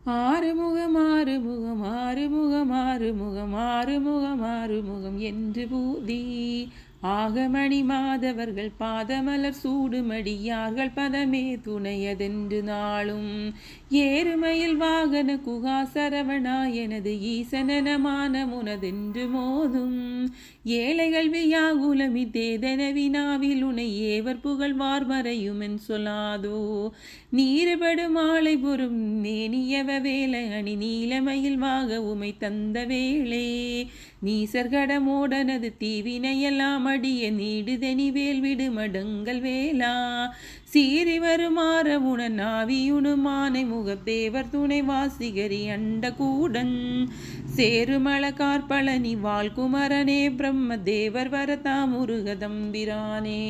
ஆறுமுகம் ஆறுமுகம் ஆறுமுகம் ஆறுமுகம் ஆறுமுகம் ஆறுமுகம் என்று பூதி ஆகமணி மாதவர்கள் பாதமலர் சூடுமடியார்கள் பதமே துணையதென்று நாளும் ஏறுமையில் வாகன குகா சரவணா எனது ஈசனமான முனதென்று மோதும் ஏழைகள் வியாகுலமி தேதன வினாவில் உனை ஏவர் புகழ் வார்மறையுமென் சொல்லாதோ நீருபடு மாலை பொறும் மேனியவ வேலை அணி நீலமயில் வாக உமை தந்த வேளே நீசர்கடமோடனது தீவினையெல்லாம் அடிய நீடுதெனி வேல் விடு மடங்கள் வேளா சீறி வருமாற உணன் ஆவியுணுமானை முகத்தேவர் துணை வாசிகரி அண்ட கூடன் சேருமள கார்பழனி வாழ்குமரனே பிரம்ம தேவர் வரதா முருகதம்பிரானே.